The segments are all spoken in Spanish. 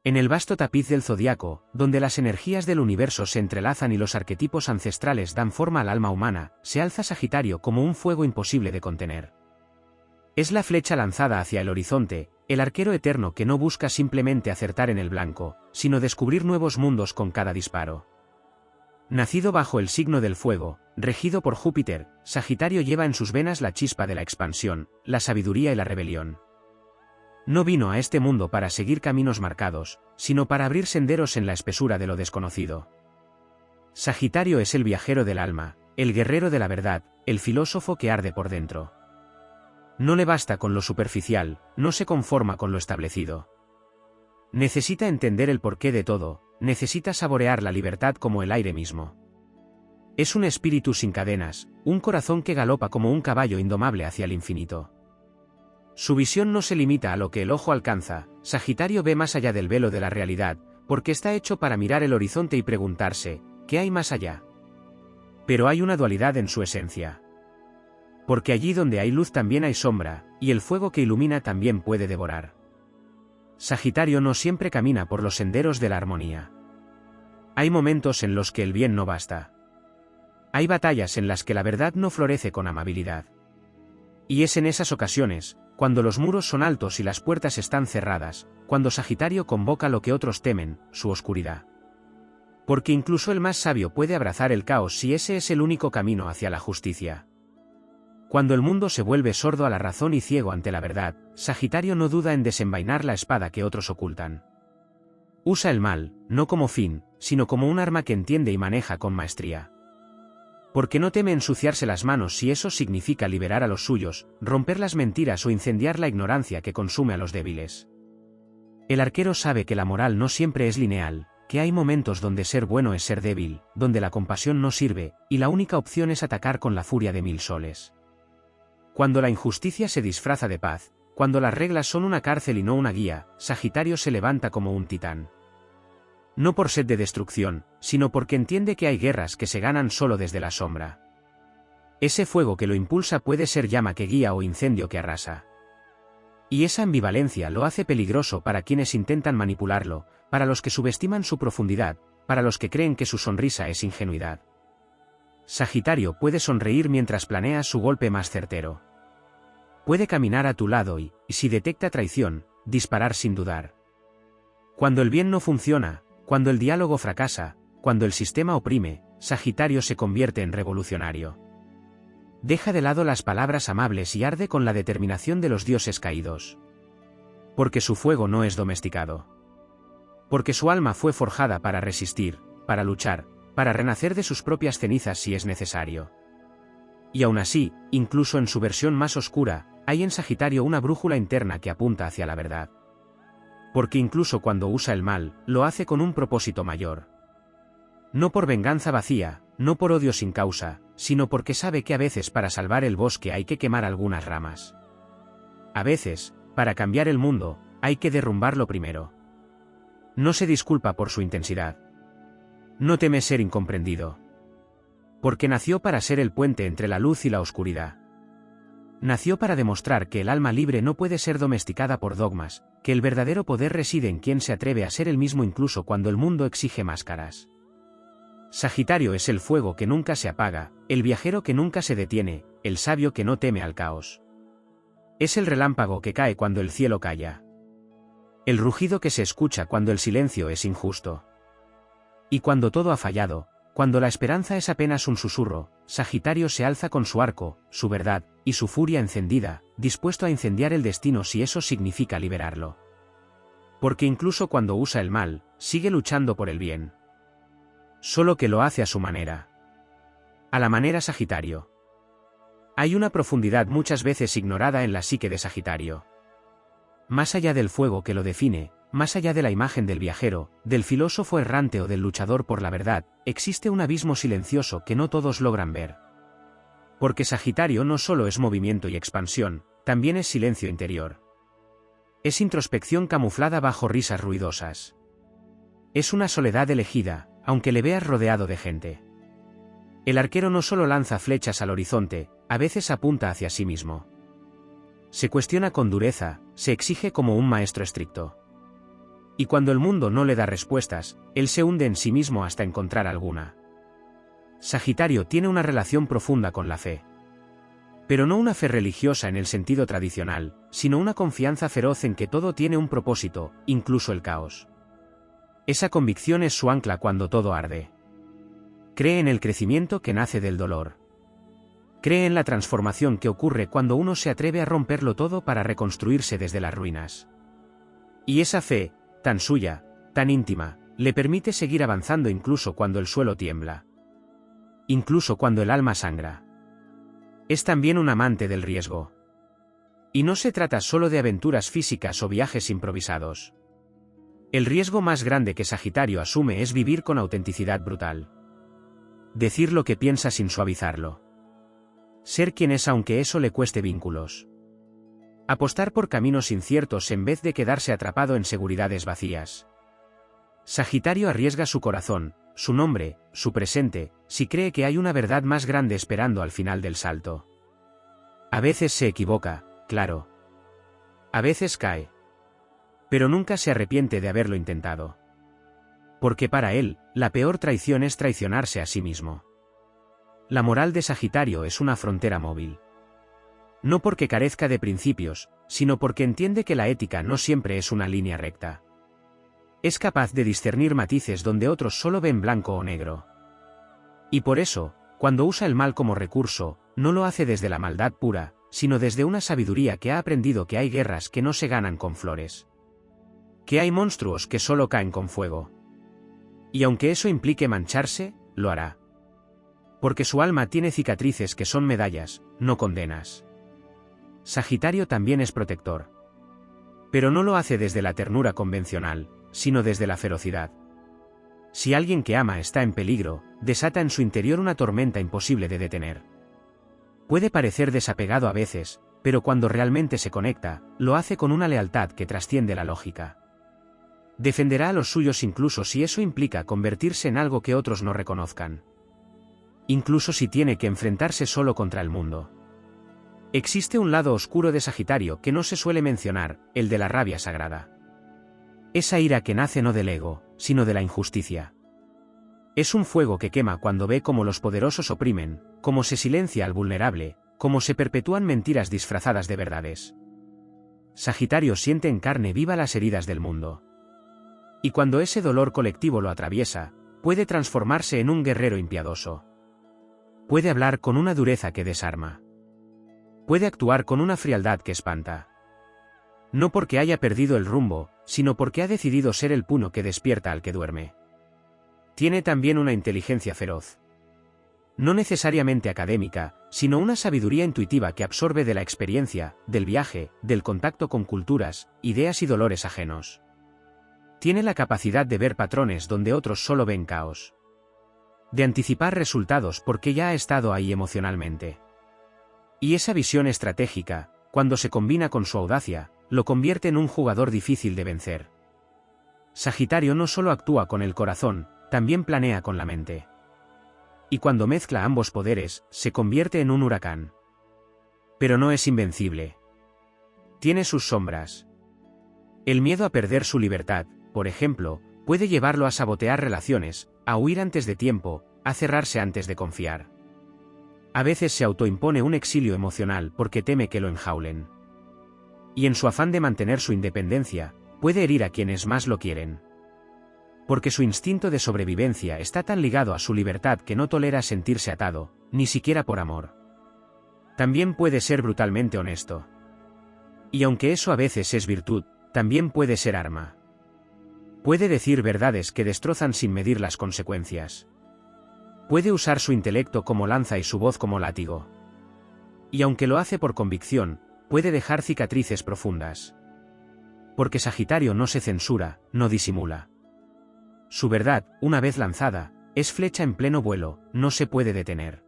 En el vasto tapiz del zodiaco, donde las energías del universo se entrelazan y los arquetipos ancestrales dan forma al alma humana, se alza Sagitario como un fuego imposible de contener. Es la flecha lanzada hacia el horizonte, el arquero eterno que no busca simplemente acertar en el blanco, sino descubrir nuevos mundos con cada disparo. Nacido bajo el signo del fuego, regido por Júpiter, Sagitario lleva en sus venas la chispa de la expansión, la sabiduría y la rebelión. No vino a este mundo para seguir caminos marcados, sino para abrir senderos en la espesura de lo desconocido. Sagitario es el viajero del alma, el guerrero de la verdad, el filósofo que arde por dentro. No le basta con lo superficial, no se conforma con lo establecido. Necesita entender el porqué de todo, necesita saborear la libertad como el aire mismo. Es un espíritu sin cadenas, un corazón que galopa como un caballo indomable hacia el infinito. Su visión no se limita a lo que el ojo alcanza, Sagitario ve más allá del velo de la realidad, porque está hecho para mirar el horizonte y preguntarse, ¿qué hay más allá? Pero hay una dualidad en su esencia. Porque allí donde hay luz también hay sombra, y el fuego que ilumina también puede devorar. Sagitario no siempre camina por los senderos de la armonía. Hay momentos en los que el bien no basta. Hay batallas en las que la verdad no florece con amabilidad. Y es en esas ocasiones, cuando los muros son altos y las puertas están cerradas, cuando Sagitario convoca lo que otros temen, su oscuridad. Porque incluso el más sabio puede abrazar el caos si ese es el único camino hacia la justicia. Cuando el mundo se vuelve sordo a la razón y ciego ante la verdad, Sagitario no duda en desenvainar la espada que otros ocultan. Usa el mal, no como fin, sino como un arma que entiende y maneja con maestría. Porque no teme ensuciarse las manos si eso significa liberar a los suyos, romper las mentiras o incendiar la ignorancia que consume a los débiles. El arquero sabe que la moral no siempre es lineal, que hay momentos donde ser bueno es ser débil, donde la compasión no sirve, y la única opción es atacar con la furia de 1000 soles. Cuando la injusticia se disfraza de paz, cuando las reglas son una cárcel y no una guía, Sagitario se levanta como un titán. No por sed de destrucción, sino porque entiende que hay guerras que se ganan solo desde la sombra. Ese fuego que lo impulsa puede ser llama que guía o incendio que arrasa. Y esa ambivalencia lo hace peligroso para quienes intentan manipularlo, para los que subestiman su profundidad, para los que creen que su sonrisa es ingenuidad. Sagitario puede sonreír mientras planea su golpe más certero. Puede caminar a tu lado y, si detecta traición, disparar sin dudar. Cuando el bien no funciona, cuando el diálogo fracasa, cuando el sistema oprime, Sagitario se convierte en revolucionario. Deja de lado las palabras amables y arde con la determinación de los dioses caídos. Porque su fuego no es domesticado. Porque su alma fue forjada para resistir, para luchar, para renacer de sus propias cenizas si es necesario. Y aún así, incluso en su versión más oscura, hay en Sagitario una brújula interna que apunta hacia la verdad. Porque incluso cuando usa el mal, lo hace con un propósito mayor. No por venganza vacía, no por odio sin causa, sino porque sabe que a veces para salvar el bosque hay que quemar algunas ramas. A veces, para cambiar el mundo, hay que derrumbarlo primero. No se disculpa por su intensidad. No teme ser incomprendido. Porque nació para ser el puente entre la luz y la oscuridad. Nació para demostrar que el alma libre no puede ser domesticada por dogmas, que el verdadero poder reside en quien se atreve a ser el mismo incluso cuando el mundo exige máscaras. Sagitario es el fuego que nunca se apaga, el viajero que nunca se detiene, el sabio que no teme al caos. Es el relámpago que cae cuando el cielo calla. El rugido que se escucha cuando el silencio es injusto. Y cuando todo ha fallado, cuando la esperanza es apenas un susurro, Sagitario se alza con su arco, su verdad, y su furia encendida, dispuesto a incendiar el destino si eso significa liberarlo. Porque incluso cuando usa el mal, sigue luchando por el bien. Solo que lo hace a su manera. A la manera Sagitario. Hay una profundidad muchas veces ignorada en la psique de Sagitario. Más allá del fuego que lo define, más allá de la imagen del viajero, del filósofo errante o del luchador por la verdad, existe un abismo silencioso que no todos logran ver. Porque Sagitario no solo es movimiento y expansión, también es silencio interior. Es introspección camuflada bajo risas ruidosas. Es una soledad elegida, aunque le veas rodeado de gente. El arquero no solo lanza flechas al horizonte, a veces apunta hacia sí mismo. Se cuestiona con dureza, se exige como un maestro estricto. Y cuando el mundo no le da respuestas, él se hunde en sí mismo hasta encontrar alguna. Sagitario tiene una relación profunda con la fe. Pero no una fe religiosa en el sentido tradicional, sino una confianza feroz en que todo tiene un propósito, incluso el caos. Esa convicción es su ancla cuando todo arde. Cree en el crecimiento que nace del dolor. Cree en la transformación que ocurre cuando uno se atreve a romperlo todo para reconstruirse desde las ruinas. Y esa fe, tan suya, tan íntima, le permite seguir avanzando incluso cuando el suelo tiembla. Incluso cuando el alma sangra. Es también un amante del riesgo. Y no se trata solo de aventuras físicas o viajes improvisados. El riesgo más grande que Sagitario asume es vivir con autenticidad brutal. Decir lo que piensa sin suavizarlo. Ser quien es aunque eso le cueste vínculos. Apostar por caminos inciertos en vez de quedarse atrapado en seguridades vacías. Sagitario arriesga su corazón, su nombre, su presente, si cree que hay una verdad más grande esperando al final del salto. A veces se equivoca, claro. A veces cae. Pero nunca se arrepiente de haberlo intentado. Porque para él, la peor traición es traicionarse a sí mismo. La moral de Sagitario es una frontera móvil. No porque carezca de principios, sino porque entiende que la ética no siempre es una línea recta. Es capaz de discernir matices donde otros solo ven blanco o negro. Y por eso, cuando usa el mal como recurso, no lo hace desde la maldad pura, sino desde una sabiduría que ha aprendido que hay guerras que no se ganan con flores. Que hay monstruos que solo caen con fuego. Y aunque eso implique mancharse, lo hará. Porque su alma tiene cicatrices que son medallas, no condenas. Sagitario también es protector. Pero no lo hace desde la ternura convencional, sino desde la ferocidad. Si alguien que ama está en peligro, desata en su interior una tormenta imposible de detener. Puede parecer desapegado a veces, pero cuando realmente se conecta, lo hace con una lealtad que trasciende la lógica. Defenderá a los suyos incluso si eso implica convertirse en algo que otros no reconozcan. Incluso si tiene que enfrentarse solo contra el mundo. Existe un lado oscuro de Sagitario que no se suele mencionar, el de la rabia sagrada. Esa ira que nace no del ego, sino de la injusticia. Es un fuego que quema cuando ve cómo los poderosos oprimen, cómo se silencia al vulnerable, cómo se perpetúan mentiras disfrazadas de verdades. Sagitario siente en carne viva las heridas del mundo. Y cuando ese dolor colectivo lo atraviesa, puede transformarse en un guerrero impiadoso. Puede hablar con una dureza que desarma. Puede actuar con una frialdad que espanta. No porque haya perdido el rumbo, sino porque ha decidido ser el puno que despierta al que duerme. Tiene también una inteligencia feroz. No necesariamente académica, sino una sabiduría intuitiva que absorbe de la experiencia, del viaje, del contacto con culturas, ideas y dolores ajenos. Tiene la capacidad de ver patrones donde otros solo ven caos. De anticipar resultados porque ya ha estado ahí emocionalmente. Y esa visión estratégica, cuando se combina con su audacia, lo convierte en un jugador difícil de vencer. Sagitario no solo actúa con el corazón, también planea con la mente. Y cuando mezcla ambos poderes, se convierte en un huracán. Pero no es invencible. Tiene sus sombras. El miedo a perder su libertad, por ejemplo, puede llevarlo a sabotear relaciones, a huir antes de tiempo, a cerrarse antes de confiar. A veces se autoimpone un exilio emocional porque teme que lo enjaulen. Y en su afán de mantener su independencia, puede herir a quienes más lo quieren. Porque su instinto de sobrevivencia está tan ligado a su libertad que no tolera sentirse atado, ni siquiera por amor. También puede ser brutalmente honesto. Y aunque eso a veces es virtud, también puede ser arma. Puede decir verdades que destrozan sin medir las consecuencias. Puede usar su intelecto como lanza y su voz como látigo. Y aunque lo hace por convicción, puede dejar cicatrices profundas. Porque Sagitario no se censura, no disimula. Su verdad, una vez lanzada, es flecha en pleno vuelo, no se puede detener.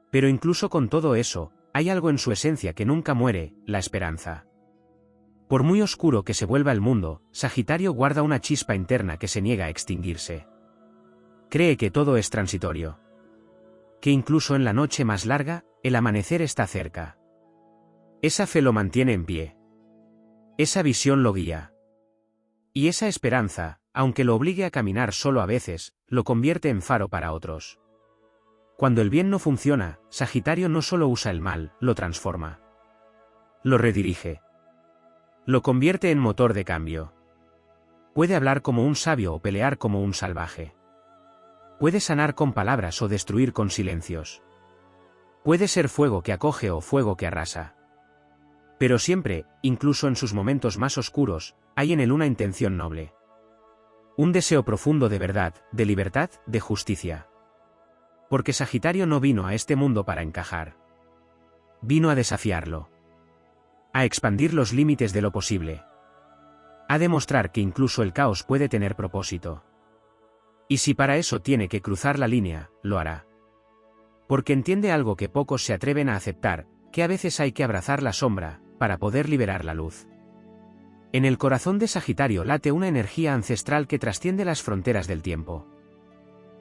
Pero incluso con todo eso, hay algo en su esencia que nunca muere, la esperanza. Por muy oscuro que se vuelva el mundo, Sagitario guarda una chispa interna que se niega a extinguirse. Cree que todo es transitorio. Que incluso en la noche más larga, el amanecer está cerca. Esa fe lo mantiene en pie. Esa visión lo guía. Y esa esperanza, aunque lo obligue a caminar solo a veces, lo convierte en faro para otros. Cuando el bien no funciona, Sagitario no solo usa el mal, lo transforma. Lo redirige. Lo convierte en motor de cambio. Puede hablar como un sabio o pelear como un salvaje. Puede sanar con palabras o destruir con silencios. Puede ser fuego que acoge o fuego que arrasa. Pero siempre, incluso en sus momentos más oscuros, hay en él una intención noble. Un deseo profundo de verdad, de libertad, de justicia. Porque Sagitario no vino a este mundo para encajar. Vino a desafiarlo. A expandir los límites de lo posible. A demostrar que incluso el caos puede tener propósito. Y si para eso tiene que cruzar la línea, lo hará. Porque entiende algo que pocos se atreven a aceptar, que a veces hay que abrazar la sombra, para poder liberar la luz. En el corazón de Sagitario late una energía ancestral que trasciende las fronteras del tiempo.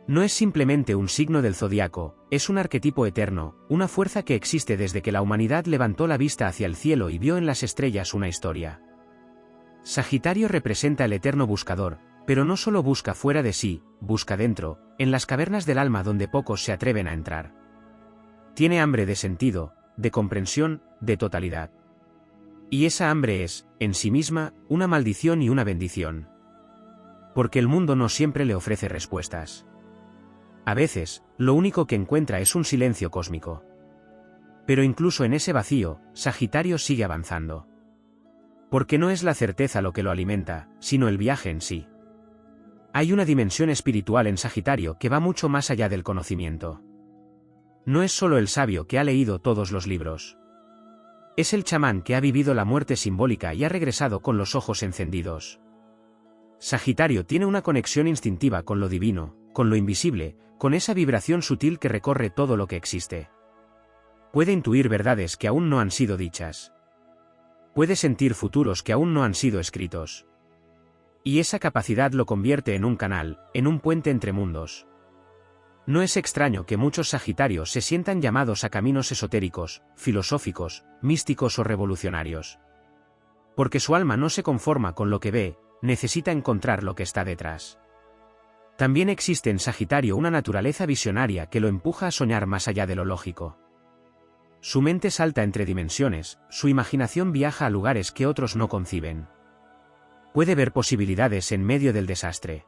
No es simplemente un signo del zodiaco, es un arquetipo eterno, una fuerza que existe desde que la humanidad levantó la vista hacia el cielo y vio en las estrellas una historia. Sagitario representa el eterno buscador, pero no solo busca fuera de sí, busca dentro, en las cavernas del alma donde pocos se atreven a entrar. Tiene hambre de sentido, de comprensión, de totalidad. Y esa hambre es, en sí misma, una maldición y una bendición. Porque el mundo no siempre le ofrece respuestas. A veces, lo único que encuentra es un silencio cósmico. Pero incluso en ese vacío, Sagitario sigue avanzando. Porque no es la certeza lo que lo alimenta, sino el viaje en sí. Hay una dimensión espiritual en Sagitario que va mucho más allá del conocimiento. No es solo el sabio que ha leído todos los libros. Es el chamán que ha vivido la muerte simbólica y ha regresado con los ojos encendidos. Sagitario tiene una conexión instintiva con lo divino, con lo invisible, con esa vibración sutil que recorre todo lo que existe. Puede intuir verdades que aún no han sido dichas. Puede sentir futuros que aún no han sido escritos. Y esa capacidad lo convierte en un canal, en un puente entre mundos. No es extraño que muchos Sagitarios se sientan llamados a caminos esotéricos, filosóficos, místicos o revolucionarios. Porque su alma no se conforma con lo que ve, necesita encontrar lo que está detrás. También existe en Sagitario una naturaleza visionaria que lo empuja a soñar más allá de lo lógico. Su mente salta entre dimensiones, su imaginación viaja a lugares que otros no conciben. Puede ver posibilidades en medio del desastre.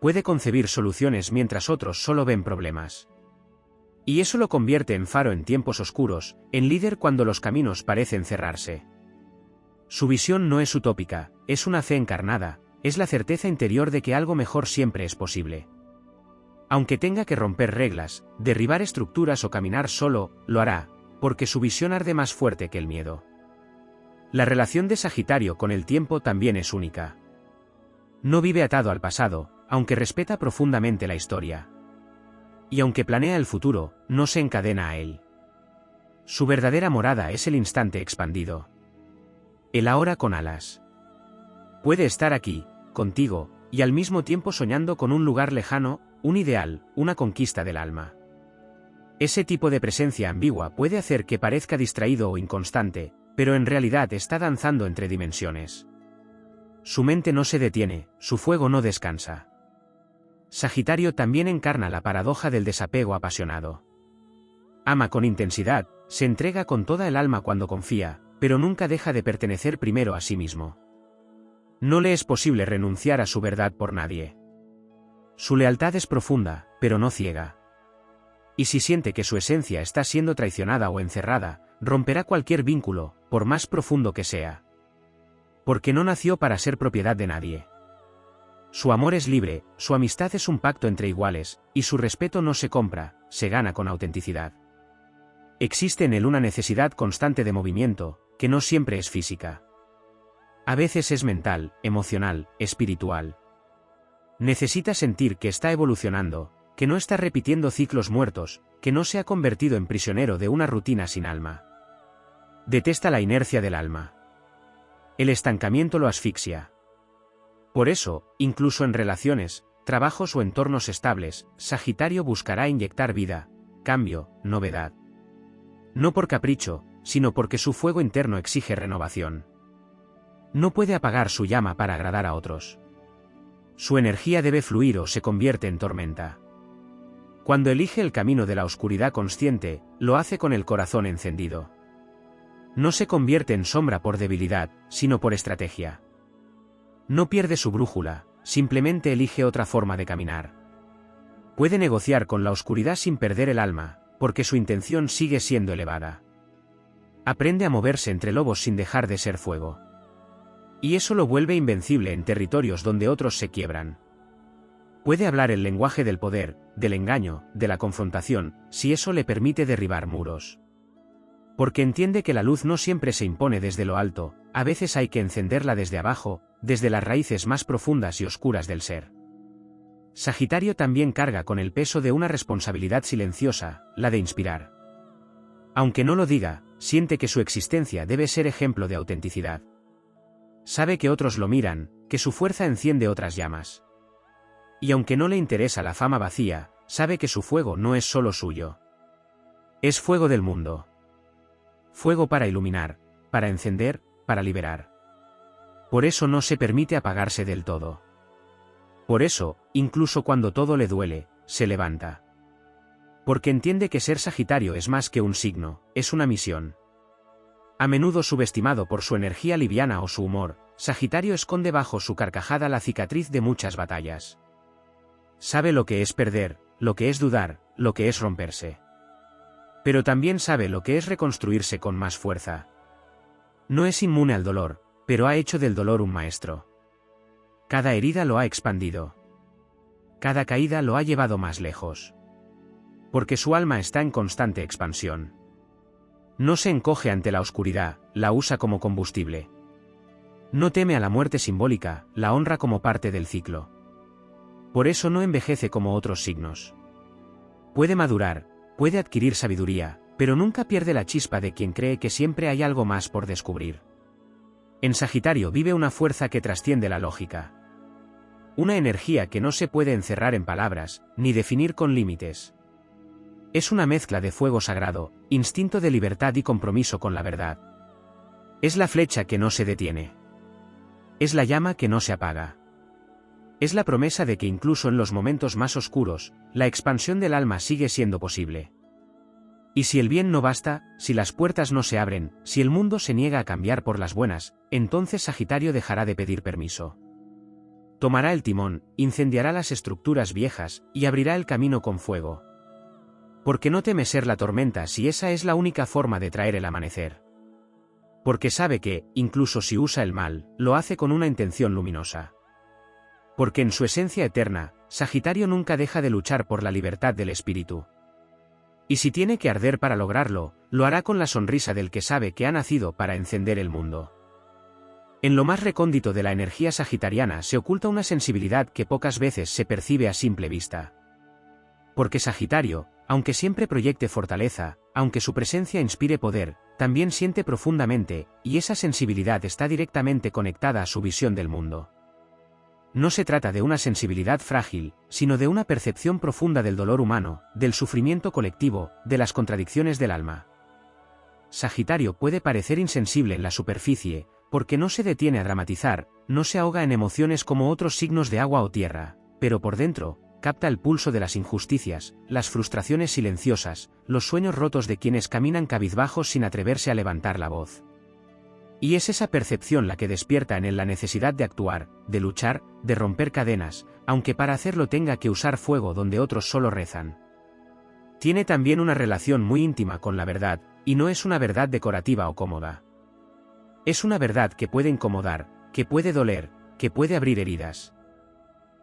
Puede concebir soluciones mientras otros solo ven problemas. Y eso lo convierte en faro en tiempos oscuros, en líder cuando los caminos parecen cerrarse. Su visión no es utópica, es una fe encarnada, es la certeza interior de que algo mejor siempre es posible. Aunque tenga que romper reglas, derribar estructuras o caminar solo, lo hará, porque su visión arde más fuerte que el miedo. La relación de Sagitario con el tiempo también es única. No vive atado al pasado, aunque respeta profundamente la historia. Y aunque planea el futuro, no se encadena a él. Su verdadera morada es el instante expandido. El ahora con alas. Puede estar aquí, contigo, y al mismo tiempo soñando con un lugar lejano, un ideal, una conquista del alma. Ese tipo de presencia ambigua puede hacer que parezca distraído o inconstante, pero en realidad está danzando entre dimensiones. Su mente no se detiene, su fuego no descansa. Sagitario también encarna la paradoja del desapego apasionado. Ama con intensidad, se entrega con toda el alma cuando confía, pero nunca deja de pertenecer primero a sí mismo. No le es posible renunciar a su verdad por nadie. Su lealtad es profunda, pero no ciega. Y si siente que su esencia está siendo traicionada o encerrada, romperá cualquier vínculo, por más profundo que sea. Porque no nació para ser propiedad de nadie. Su amor es libre, su amistad es un pacto entre iguales, y su respeto no se compra, se gana con autenticidad. Existe en él una necesidad constante de movimiento, que no siempre es física. A veces es mental, emocional, espiritual. Necesita sentir que está evolucionando, que no está repitiendo ciclos muertos, que no se ha convertido en prisionero de una rutina sin alma. Detesta la inercia del alma. El estancamiento lo asfixia. Por eso, incluso en relaciones, trabajos o entornos estables, Sagitario buscará inyectar vida, cambio, novedad. No por capricho, sino porque su fuego interno exige renovación. No puede apagar su llama para agradar a otros. Su energía debe fluir o se convierte en tormenta. Cuando elige el camino de la oscuridad consciente, lo hace con el corazón encendido. No se convierte en sombra por debilidad, sino por estrategia. No pierde su brújula, simplemente elige otra forma de caminar. Puede negociar con la oscuridad sin perder el alma, porque su intención sigue siendo elevada. Aprende a moverse entre lobos sin dejar de ser fuego. Y eso lo vuelve invencible en territorios donde otros se quiebran. Puede hablar el lenguaje del poder, del engaño, de la confrontación, si eso le permite derribar muros. Porque entiende que la luz no siempre se impone desde lo alto, a veces hay que encenderla desde abajo, desde las raíces más profundas y oscuras del ser. Sagitario también carga con el peso de una responsabilidad silenciosa, la de inspirar. Aunque no lo diga, siente que su existencia debe ser ejemplo de autenticidad. Sabe que otros lo miran, que su fuerza enciende otras llamas. Y aunque no le interesa la fama vacía, sabe que su fuego no es solo suyo. Es fuego del mundo. Fuego para iluminar, para encender, para liberar. Por eso no se permite apagarse del todo. Por eso, incluso cuando todo le duele, se levanta. Porque entiende que ser Sagitario es más que un signo, es una misión. A menudo subestimado por su energía liviana o su humor, Sagitario esconde bajo su carcajada la cicatriz de muchas batallas. Sabe lo que es perder, lo que es dudar, lo que es romperse. Pero también sabe lo que es reconstruirse con más fuerza. No es inmune al dolor, pero ha hecho del dolor un maestro. Cada herida lo ha expandido. Cada caída lo ha llevado más lejos. Porque su alma está en constante expansión. No se encoge ante la oscuridad, la usa como combustible. No teme a la muerte simbólica, la honra como parte del ciclo. Por eso no envejece como otros signos. Puede madurar, puede adquirir sabiduría, pero nunca pierde la chispa de quien cree que siempre hay algo más por descubrir. En Sagitario vive una fuerza que trasciende la lógica. Una energía que no se puede encerrar en palabras, ni definir con límites. Es una mezcla de fuego sagrado, instinto de libertad y compromiso con la verdad. Es la flecha que no se detiene. Es la llama que no se apaga. Es la promesa de que incluso en los momentos más oscuros, la expansión del alma sigue siendo posible. Y si el bien no basta, si las puertas no se abren, si el mundo se niega a cambiar por las buenas, entonces Sagitario dejará de pedir permiso. Tomará el timón, incendiará las estructuras viejas, y abrirá el camino con fuego. Porque no teme ser la tormenta si esa es la única forma de traer el amanecer. Porque sabe que, incluso si usa el mal, lo hace con una intención luminosa. Porque en su esencia eterna, Sagitario nunca deja de luchar por la libertad del espíritu. Y si tiene que arder para lograrlo, lo hará con la sonrisa del que sabe que ha nacido para encender el mundo. En lo más recóndito de la energía sagitariana se oculta una sensibilidad que pocas veces se percibe a simple vista. Porque Sagitario, aunque siempre proyecte fortaleza, aunque su presencia inspire poder, también siente profundamente, y esa sensibilidad está directamente conectada a su visión del mundo. No se trata de una sensibilidad frágil, sino de una percepción profunda del dolor humano, del sufrimiento colectivo, de las contradicciones del alma. Sagitario puede parecer insensible en la superficie, porque no se detiene a dramatizar, no se ahoga en emociones como otros signos de agua o tierra, pero por dentro, capta el pulso de las injusticias, las frustraciones silenciosas, los sueños rotos de quienes caminan cabizbajos sin atreverse a levantar la voz. Y es esa percepción la que despierta en él la necesidad de actuar, de luchar, de romper cadenas, aunque para hacerlo tenga que usar fuego donde otros solo rezan. Tiene también una relación muy íntima con la verdad, y no es una verdad decorativa o cómoda. Es una verdad que puede incomodar, que puede doler, que puede abrir heridas.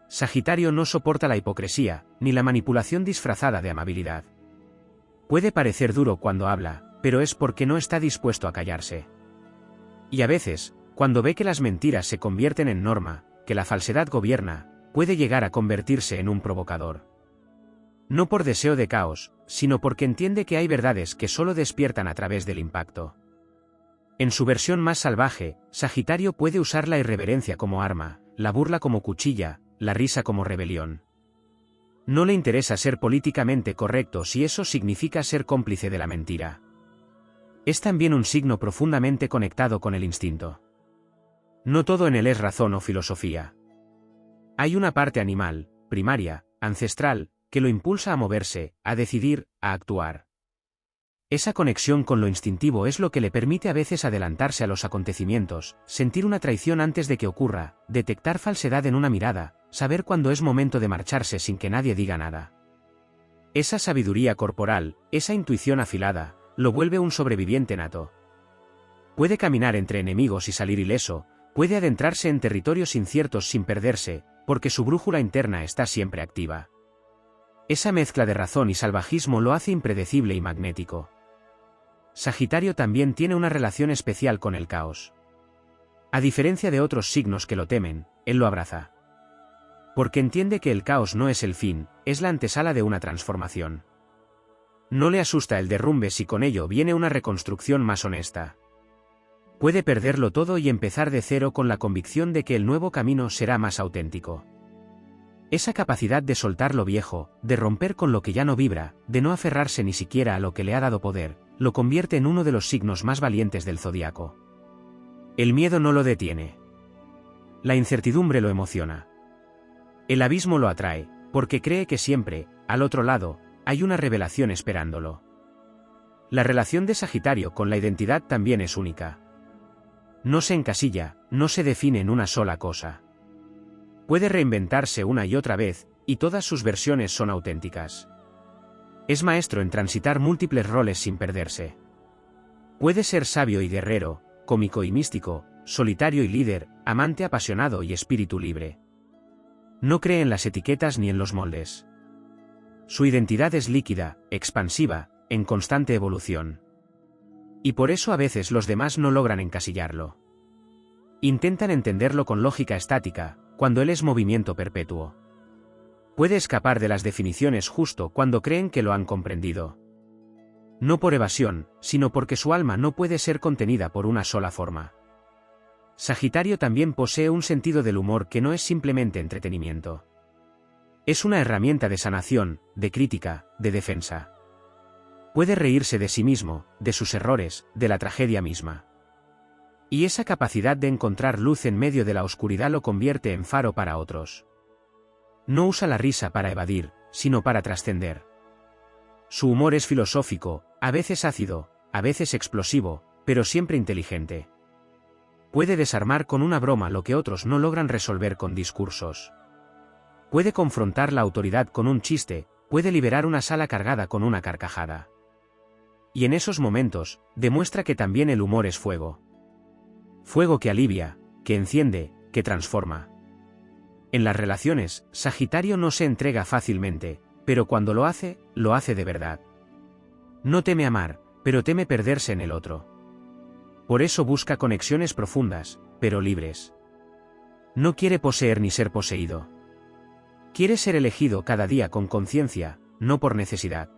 Sagitario no soporta la hipocresía, ni la manipulación disfrazada de amabilidad. Puede parecer duro cuando habla, pero es porque no está dispuesto a callarse. Y a veces, cuando ve que las mentiras se convierten en norma, que la falsedad gobierna, puede llegar a convertirse en un provocador. No por deseo de caos, sino porque entiende que hay verdades que solo despiertan a través del impacto. En su versión más salvaje, Sagitario puede usar la irreverencia como arma, la burla como cuchilla, la risa como rebelión. No le interesa ser políticamente correcto si eso significa ser cómplice de la mentira. Es también un signo profundamente conectado con el instinto. No todo en él es razón o filosofía. Hay una parte animal, primaria, ancestral, que lo impulsa a moverse, a decidir, a actuar. Esa conexión con lo instintivo es lo que le permite a veces adelantarse a los acontecimientos, sentir una traición antes de que ocurra, detectar falsedad en una mirada, saber cuándo es momento de marcharse sin que nadie diga nada. Esa sabiduría corporal, esa intuición afilada, lo vuelve un sobreviviente nato. Puede caminar entre enemigos y salir ileso, puede adentrarse en territorios inciertos sin perderse, porque su brújula interna está siempre activa. Esa mezcla de razón y salvajismo lo hace impredecible y magnético. Sagitario también tiene una relación especial con el caos. A diferencia de otros signos que lo temen, él lo abraza. Porque entiende que el caos no es el fin, es la antesala de una transformación. No le asusta el derrumbe si con ello viene una reconstrucción más honesta. Puede perderlo todo y empezar de cero con la convicción de que el nuevo camino será más auténtico. Esa capacidad de soltar lo viejo, de romper con lo que ya no vibra, de no aferrarse ni siquiera a lo que le ha dado poder, lo convierte en uno de los signos más valientes del zodiaco. El miedo no lo detiene. La incertidumbre lo emociona. El abismo lo atrae, porque cree que siempre, al otro lado, hay una revelación esperándolo. La relación de Sagitario con la identidad también es única. No se encasilla, no se define en una sola cosa. Puede reinventarse una y otra vez, y todas sus versiones son auténticas. Es maestro en transitar múltiples roles sin perderse. Puede ser sabio y guerrero, cómico y místico, solitario y líder, amante apasionado y espíritu libre. No cree en las etiquetas ni en los moldes. Su identidad es líquida, expansiva, en constante evolución. Y por eso a veces los demás no logran encasillarlo. Intentan entenderlo con lógica estática, cuando él es movimiento perpetuo. Puede escapar de las definiciones justo cuando creen que lo han comprendido. No por evasión, sino porque su alma no puede ser contenida por una sola forma. Sagitario también posee un sentido del humor que no es simplemente entretenimiento. Es una herramienta de sanación, de crítica, de defensa. Puede reírse de sí mismo, de sus errores, de la tragedia misma. Y esa capacidad de encontrar luz en medio de la oscuridad lo convierte en faro para otros. No usa la risa para evadir, sino para trascender. Su humor es filosófico, a veces ácido, a veces explosivo, pero siempre inteligente. Puede desarmar con una broma lo que otros no logran resolver con discursos. Puede confrontar la autoridad con un chiste, puede liberar una sala cargada con una carcajada. Y en esos momentos, demuestra que también el humor es fuego. Fuego que alivia, que enciende, que transforma. En las relaciones, Sagitario no se entrega fácilmente, pero cuando lo hace de verdad. No teme amar, pero teme perderse en el otro. Por eso busca conexiones profundas, pero libres. No quiere poseer ni ser poseído. Quiere ser elegido cada día con conciencia, no por necesidad.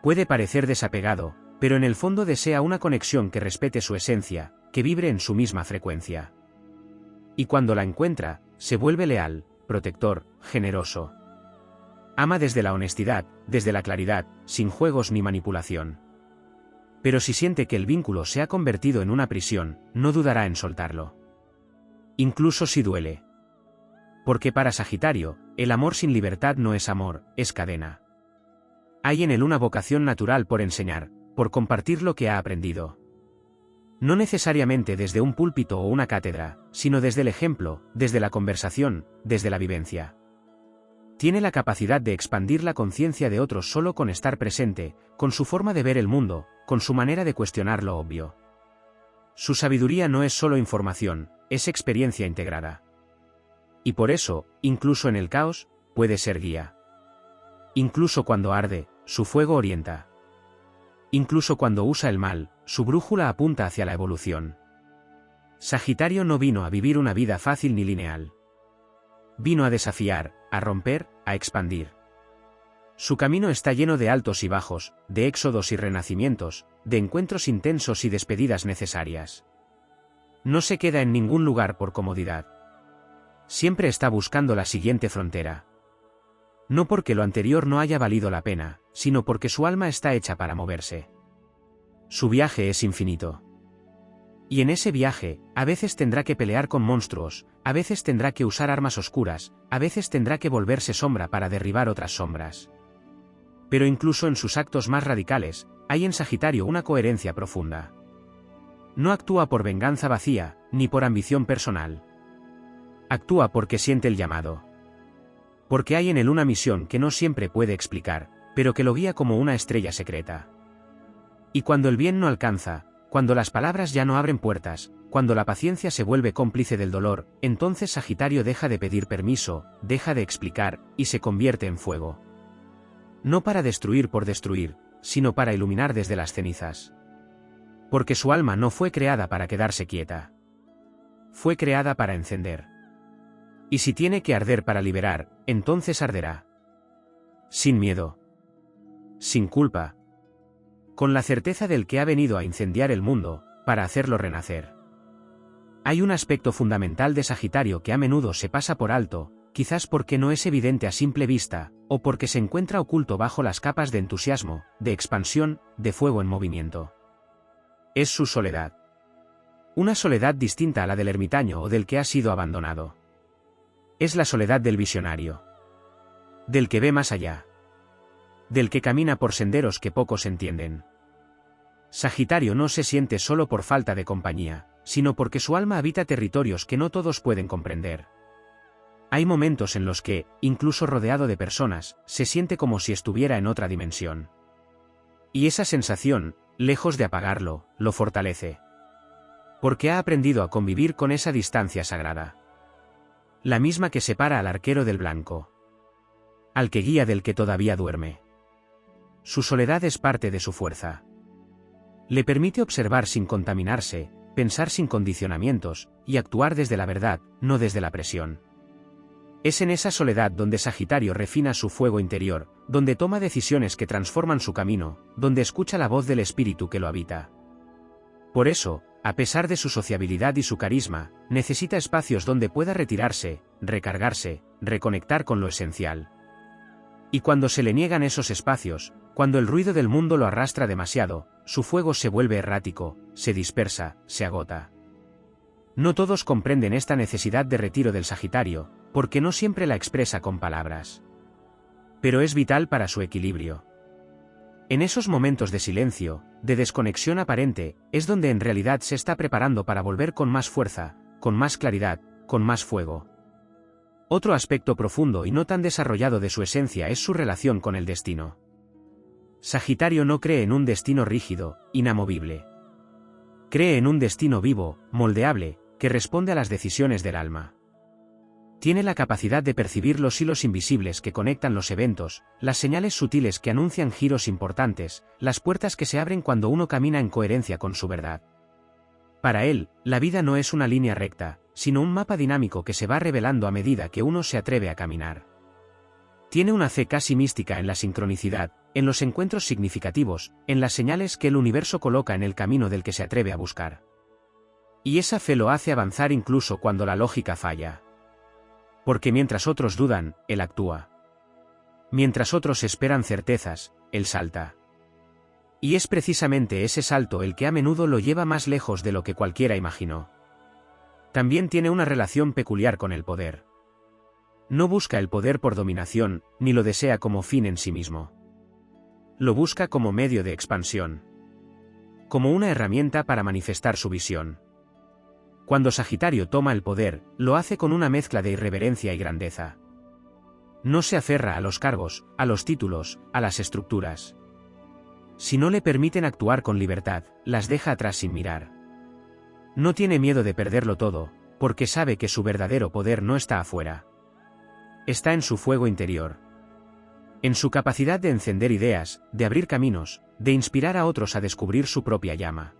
Puede parecer desapegado, pero en el fondo desea una conexión que respete su esencia, que vibre en su misma frecuencia. Y cuando la encuentra, se vuelve leal, protector, generoso. Ama desde la honestidad, desde la claridad, sin juegos ni manipulación. Pero si siente que el vínculo se ha convertido en una prisión, no dudará en soltarlo. Incluso si duele. Porque para Sagitario, el amor sin libertad no es amor, es cadena. Hay en él una vocación natural por enseñar, por compartir lo que ha aprendido. No necesariamente desde un púlpito o una cátedra, sino desde el ejemplo, desde la conversación, desde la vivencia. Tiene la capacidad de expandir la conciencia de otros solo con estar presente, con su forma de ver el mundo, con su manera de cuestionar lo obvio. Su sabiduría no es solo información, es experiencia integrada. Y por eso, incluso en el caos, puede ser guía. Incluso cuando arde, su fuego orienta. Incluso cuando usa el mal, su brújula apunta hacia la evolución. Sagitario no vino a vivir una vida fácil ni lineal. Vino a desafiar, a romper, a expandir. Su camino está lleno de altos y bajos, de éxodos y renacimientos, de encuentros intensos y despedidas necesarias. No se queda en ningún lugar por comodidad. Siempre está buscando la siguiente frontera. No porque lo anterior no haya valido la pena, sino porque su alma está hecha para moverse. Su viaje es infinito. Y en ese viaje, a veces tendrá que pelear con monstruos, a veces tendrá que usar armas oscuras, a veces tendrá que volverse sombra para derribar otras sombras. Pero incluso en sus actos más radicales, hay en Sagitario una coherencia profunda. No actúa por venganza vacía, ni por ambición personal. Actúa porque siente el llamado. Porque hay en él una misión que no siempre puede explicar, pero que lo guía como una estrella secreta. Y cuando el bien no alcanza, cuando las palabras ya no abren puertas, cuando la paciencia se vuelve cómplice del dolor, entonces Sagitario deja de pedir permiso, deja de explicar, y se convierte en fuego. No para destruir por destruir, sino para iluminar desde las cenizas. Porque su alma no fue creada para quedarse quieta. Fue creada para encender. Y si tiene que arder para liberar, entonces arderá. Sin miedo. Sin culpa. Con la certeza del que ha venido a incendiar el mundo, para hacerlo renacer. Hay un aspecto fundamental de Sagitario que a menudo se pasa por alto, quizás porque no es evidente a simple vista, o porque se encuentra oculto bajo las capas de entusiasmo, de expansión, de fuego en movimiento. Es su soledad. Una soledad distinta a la del ermitaño o del que ha sido abandonado. Es la soledad del visionario. Del que ve más allá. Del que camina por senderos que pocos entienden. Sagitario no se siente solo por falta de compañía, sino porque su alma habita territorios que no todos pueden comprender. Hay momentos en los que, incluso rodeado de personas, se siente como si estuviera en otra dimensión. Y esa sensación, lejos de apagarlo, lo fortalece. Porque ha aprendido a convivir con esa distancia sagrada. La misma que separa al arquero del blanco. Al que guía del que todavía duerme. Su soledad es parte de su fuerza. Le permite observar sin contaminarse, pensar sin condicionamientos, y actuar desde la verdad, no desde la presión. Es en esa soledad donde Sagitario refina su fuego interior, donde toma decisiones que transforman su camino, donde escucha la voz del espíritu que lo habita. Por eso, a pesar de su sociabilidad y su carisma, necesita espacios donde pueda retirarse, recargarse, reconectar con lo esencial. Y cuando se le niegan esos espacios, cuando el ruido del mundo lo arrastra demasiado, su fuego se vuelve errático, se dispersa, se agota. No todos comprenden esta necesidad de retiro del Sagitario, porque no siempre la expresa con palabras. Pero es vital para su equilibrio. En esos momentos de silencio, de desconexión aparente, es donde en realidad se está preparando para volver con más fuerza, con más claridad, con más fuego. Otro aspecto profundo y no tan desarrollado de su esencia es su relación con el destino. Sagitario no cree en un destino rígido, inamovible. Cree en un destino vivo, moldeable, que responde a las decisiones del alma. Tiene la capacidad de percibir los hilos invisibles que conectan los eventos, las señales sutiles que anuncian giros importantes, las puertas que se abren cuando uno camina en coherencia con su verdad. Para él, la vida no es una línea recta, sino un mapa dinámico que se va revelando a medida que uno se atreve a caminar. Tiene una fe casi mística en la sincronicidad, en los encuentros significativos, en las señales que el universo coloca en el camino del que se atreve a buscar. Y esa fe lo hace avanzar incluso cuando la lógica falla. Porque mientras otros dudan, él actúa. Mientras otros esperan certezas, él salta. Y es precisamente ese salto el que a menudo lo lleva más lejos de lo que cualquiera imaginó. También tiene una relación peculiar con el poder. No busca el poder por dominación, ni lo desea como fin en sí mismo. Lo busca como medio de expansión. Como una herramienta para manifestar su visión. Cuando Sagitario toma el poder, lo hace con una mezcla de irreverencia y grandeza. No se aferra a los cargos, a los títulos, a las estructuras. Si no le permiten actuar con libertad, las deja atrás sin mirar. No tiene miedo de perderlo todo, porque sabe que su verdadero poder no está afuera. Está en su fuego interior. En su capacidad de encender ideas, de abrir caminos, de inspirar a otros a descubrir su propia llama.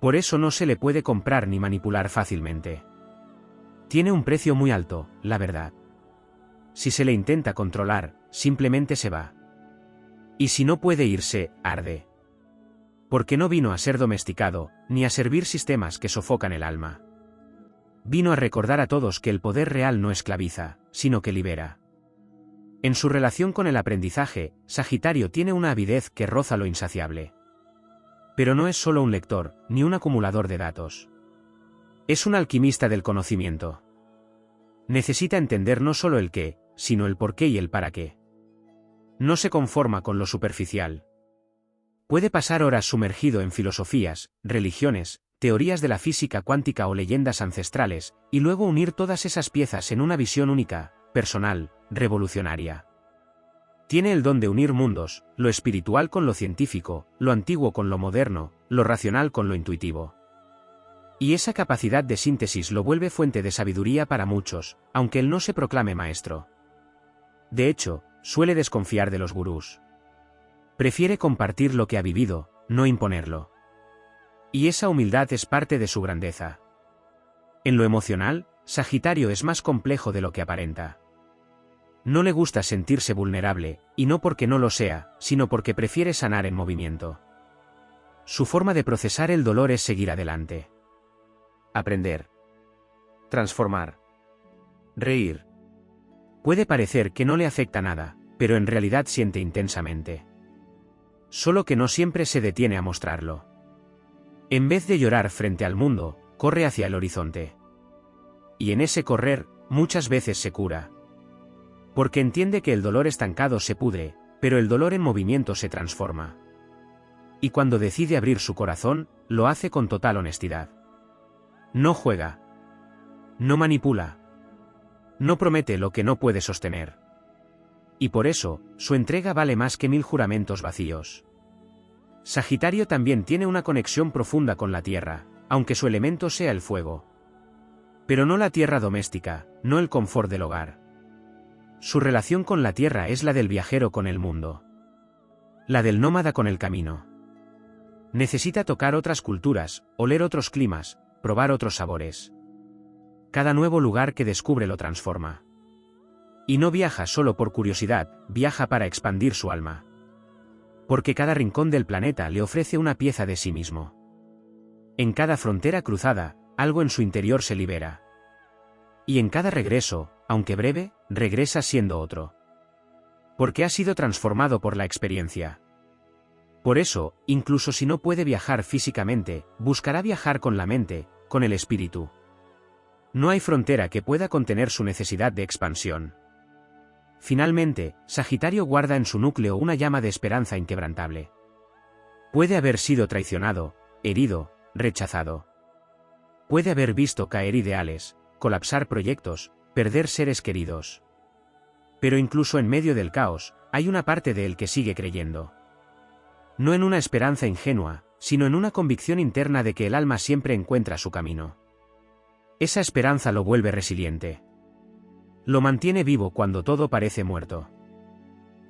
Por eso no se le puede comprar ni manipular fácilmente. Tiene un precio muy alto, la verdad. Si se le intenta controlar, simplemente se va. Y si no puede irse, arde. Porque no vino a ser domesticado, ni a servir sistemas que sofocan el alma. Vino a recordar a todos que el poder real no esclaviza, sino que libera. En su relación con el aprendizaje, Sagitario tiene una avidez que roza lo insaciable. Pero no es solo un lector, ni un acumulador de datos. Es un alquimista del conocimiento. Necesita entender no solo el qué, sino el por qué y el para qué. No se conforma con lo superficial. Puede pasar horas sumergido en filosofías, religiones, teorías de la física cuántica o leyendas ancestrales, y luego unir todas esas piezas en una visión única, personal, revolucionaria. Tiene el don de unir mundos, lo espiritual con lo científico, lo antiguo con lo moderno, lo racional con lo intuitivo. Y esa capacidad de síntesis lo vuelve fuente de sabiduría para muchos, aunque él no se proclame maestro. De hecho, suele desconfiar de los gurús. Prefiere compartir lo que ha vivido, no imponerlo. Y esa humildad es parte de su grandeza. En lo emocional, Sagitario es más complejo de lo que aparenta. No le gusta sentirse vulnerable, y no porque no lo sea, sino porque prefiere sanar en movimiento. Su forma de procesar el dolor es seguir adelante. Aprender. Transformar. Reír. Puede parecer que no le afecta nada, pero en realidad siente intensamente. Solo que no siempre se detiene a mostrarlo. En vez de llorar frente al mundo, corre hacia el horizonte. Y en ese correr, muchas veces se cura. Porque entiende que el dolor estancado se pudre, pero el dolor en movimiento se transforma. Y cuando decide abrir su corazón, lo hace con total honestidad. No juega. No manipula. No promete lo que no puede sostener. Y por eso, su entrega vale más que 1000 juramentos vacíos. Sagitario también tiene una conexión profunda con la tierra, aunque su elemento sea el fuego. Pero no la tierra doméstica, no el confort del hogar. Su relación con la tierra es la del viajero con el mundo. La del nómada con el camino. Necesita tocar otras culturas, oler otros climas, probar otros sabores. Cada nuevo lugar que descubre lo transforma. Y no viaja solo por curiosidad, viaja para expandir su alma. Porque cada rincón del planeta le ofrece una pieza de sí mismo. En cada frontera cruzada, algo en su interior se libera. Y en cada regreso, aunque breve, regresa siendo otro. Porque ha sido transformado por la experiencia. Por eso, incluso si no puede viajar físicamente, buscará viajar con la mente, con el espíritu. No hay frontera que pueda contener su necesidad de expansión. Finalmente, Sagitario guarda en su núcleo una llama de esperanza inquebrantable. Puede haber sido traicionado, herido, rechazado. Puede haber visto caer ideales, colapsar proyectos, perder seres queridos. Pero incluso en medio del caos, hay una parte de él que sigue creyendo. No en una esperanza ingenua, sino en una convicción interna de que el alma siempre encuentra su camino. Esa esperanza lo vuelve resiliente. Lo mantiene vivo cuando todo parece muerto.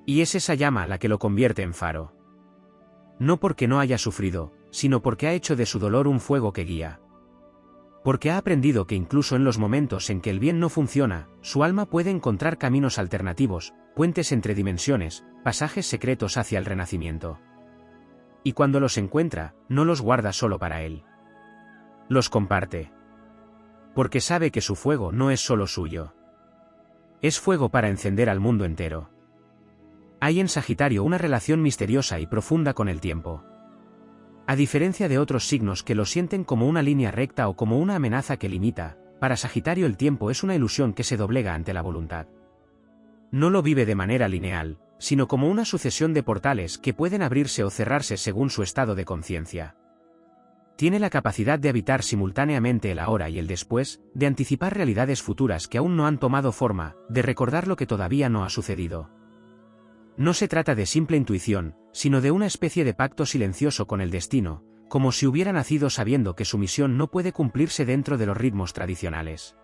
Y es esa llama la que lo convierte en faro. No porque no haya sufrido, sino porque ha hecho de su dolor un fuego que guía. Porque ha aprendido que incluso en los momentos en que el bien no funciona, su alma puede encontrar caminos alternativos, puentes entre dimensiones, pasajes secretos hacia el renacimiento. Y cuando los encuentra, no los guarda solo para él. Los comparte. Porque sabe que su fuego no es solo suyo. Es fuego para encender al mundo entero. Hay en Sagitario una relación misteriosa y profunda con el tiempo. A diferencia de otros signos que lo sienten como una línea recta o como una amenaza que limita, para Sagitario el tiempo es una ilusión que se doblega ante la voluntad. No lo vive de manera lineal, sino como una sucesión de portales que pueden abrirse o cerrarse según su estado de conciencia. Tiene la capacidad de habitar simultáneamente el ahora y el después, de anticipar realidades futuras que aún no han tomado forma, de recordar lo que todavía no ha sucedido. No se trata de simple intuición, sino de una especie de pacto silencioso con el destino, como si hubiera nacido sabiendo que su misión no puede cumplirse dentro de los ritmos tradicionales.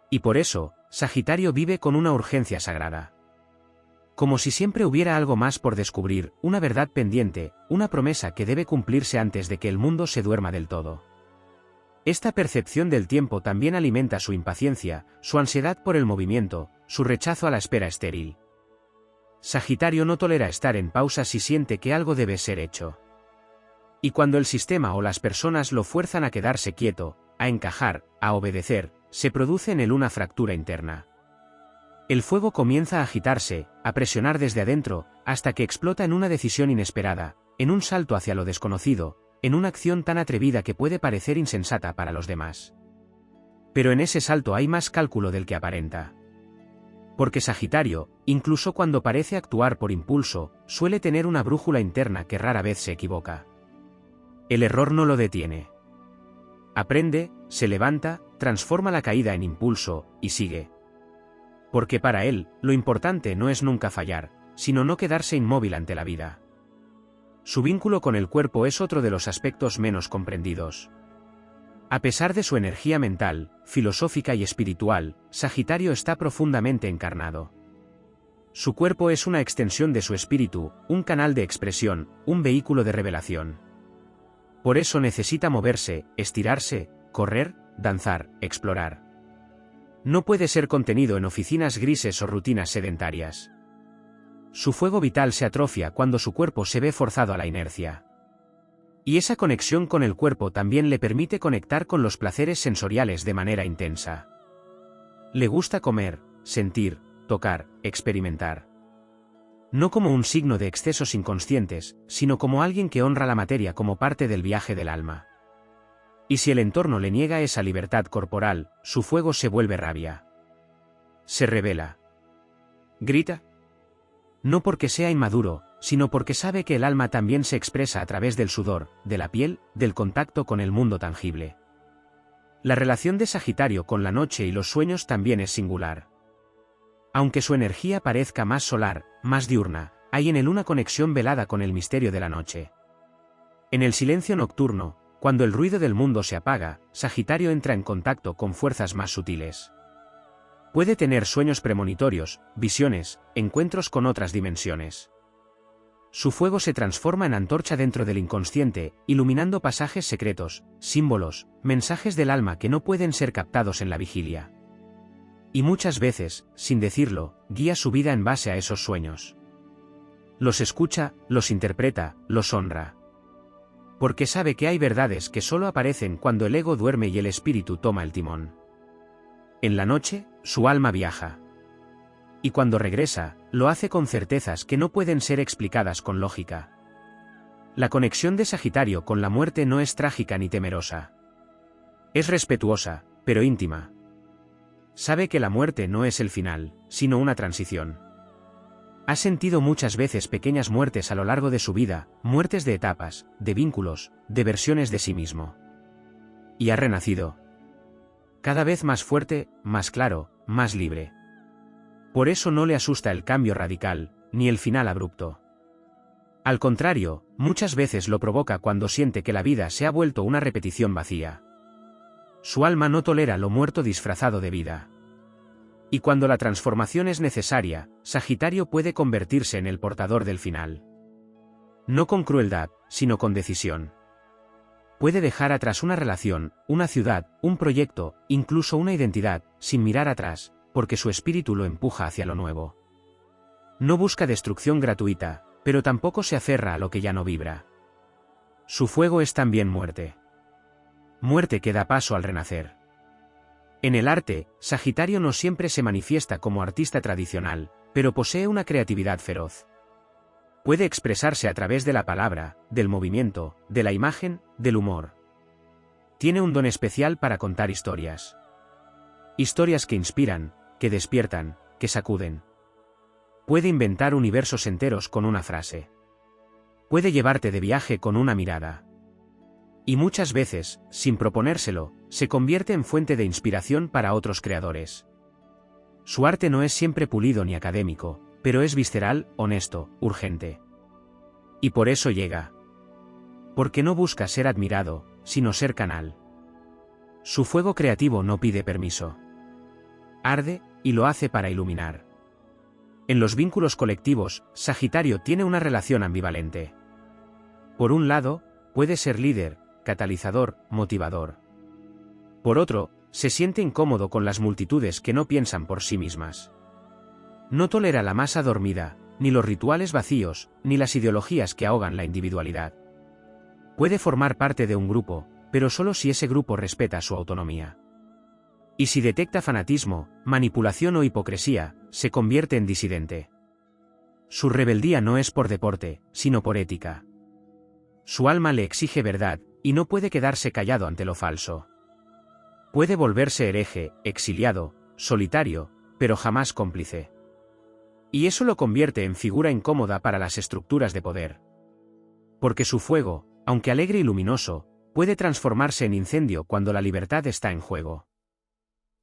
Y por eso, Sagitario vive con una urgencia sagrada. Como si siempre hubiera algo más por descubrir, una verdad pendiente, una promesa que debe cumplirse antes de que el mundo se duerma del todo. Esta percepción del tiempo también alimenta su impaciencia, su ansiedad por el movimiento, su rechazo a la espera estéril. Sagitario no tolera estar en pausa si siente que algo debe ser hecho. Y cuando el sistema o las personas lo fuerzan a quedarse quieto, a encajar, a obedecer, se produce en él una fractura interna. El fuego comienza a agitarse, a presionar desde adentro, hasta que explota en una decisión inesperada, en un salto hacia lo desconocido, en una acción tan atrevida que puede parecer insensata para los demás. Pero en ese salto hay más cálculo del que aparenta. Porque Sagitario, incluso cuando parece actuar por impulso, suele tener una brújula interna que rara vez se equivoca. El error no lo detiene. Aprende, se levanta, transforma la caída en impulso, y sigue. Porque para él, lo importante no es nunca fallar, sino no quedarse inmóvil ante la vida. Su vínculo con el cuerpo es otro de los aspectos menos comprendidos. A pesar de su energía mental, filosófica y espiritual, Sagitario está profundamente encarnado. Su cuerpo es una extensión de su espíritu, un canal de expresión, un vehículo de revelación. Por eso necesita moverse, estirarse, correr, danzar, explorar. No puede ser contenido en oficinas grises o rutinas sedentarias. Su fuego vital se atrofia cuando su cuerpo se ve forzado a la inercia. Y esa conexión con el cuerpo también le permite conectar con los placeres sensoriales de manera intensa. Le gusta comer, sentir, tocar, experimentar. No como un signo de excesos inconscientes, sino como alguien que honra la materia como parte del viaje del alma. Y si el entorno le niega esa libertad corporal, su fuego se vuelve rabia. Se revela. Grita. No porque sea inmaduro, sino porque sabe que el alma también se expresa a través del sudor, de la piel, del contacto con el mundo tangible. La relación de Sagitario con la noche y los sueños también es singular. Aunque su energía parezca más solar, más diurna, hay en él una conexión velada con el misterio de la noche. En el silencio nocturno, cuando el ruido del mundo se apaga, Sagitario entra en contacto con fuerzas más sutiles. Puede tener sueños premonitorios, visiones, encuentros con otras dimensiones. Su fuego se transforma en antorcha dentro del inconsciente, iluminando pasajes secretos, símbolos, mensajes del alma que no pueden ser captados en la vigilia. Y muchas veces, sin decirlo, guía su vida en base a esos sueños. Los escucha, los interpreta, los honra. Porque sabe que hay verdades que solo aparecen cuando el ego duerme y el espíritu toma el timón. En la noche, su alma viaja. Y cuando regresa, lo hace con certezas que no pueden ser explicadas con lógica. La conexión de Sagitario con la muerte no es trágica ni temerosa. Es respetuosa, pero íntima. Sabe que la muerte no es el final, sino una transición. Ha sentido muchas veces pequeñas muertes a lo largo de su vida, muertes de etapas, de vínculos, de versiones de sí mismo. Y ha renacido. Cada vez más fuerte, más claro, más libre. Por eso no le asusta el cambio radical, ni el final abrupto. Al contrario, muchas veces lo provoca cuando siente que la vida se ha vuelto una repetición vacía. Su alma no tolera lo muerto disfrazado de vida. Y cuando la transformación es necesaria, Sagitario puede convertirse en el portador del final. No con crueldad, sino con decisión. Puede dejar atrás una relación, una ciudad, un proyecto, incluso una identidad, sin mirar atrás, porque su espíritu lo empuja hacia lo nuevo. No busca destrucción gratuita, pero tampoco se aferra a lo que ya no vibra. Su fuego es también muerte. Muerte que da paso al renacer. En el arte, Sagitario no siempre se manifiesta como artista tradicional, pero posee una creatividad feroz. Puede expresarse a través de la palabra, del movimiento, de la imagen, del humor. Tiene un don especial para contar historias. Historias que inspiran, que despiertan, que sacuden. Puede inventar universos enteros con una frase. Puede llevarte de viaje con una mirada. Y muchas veces, sin proponérselo, se convierte en fuente de inspiración para otros creadores. Su arte no es siempre pulido ni académico, pero es visceral, honesto, urgente. Y por eso llega. Porque no busca ser admirado, sino ser canal. Su fuego creativo no pide permiso. Arde, y lo hace para iluminar. En los vínculos colectivos, Sagitario tiene una relación ambivalente. Por un lado, puede ser líder, catalizador, motivador. Por otro, se siente incómodo con las multitudes que no piensan por sí mismas. No tolera la masa dormida, ni los rituales vacíos, ni las ideologías que ahogan la individualidad. Puede formar parte de un grupo, pero solo si ese grupo respeta su autonomía. Y si detecta fanatismo, manipulación o hipocresía, se convierte en disidente. Su rebeldía no es por deporte, sino por ética. Su alma le exige verdad, y no puede quedarse callado ante lo falso. Puede volverse hereje, exiliado, solitario, pero jamás cómplice. Y eso lo convierte en figura incómoda para las estructuras de poder. Porque su fuego, aunque alegre y luminoso, puede transformarse en incendio cuando la libertad está en juego.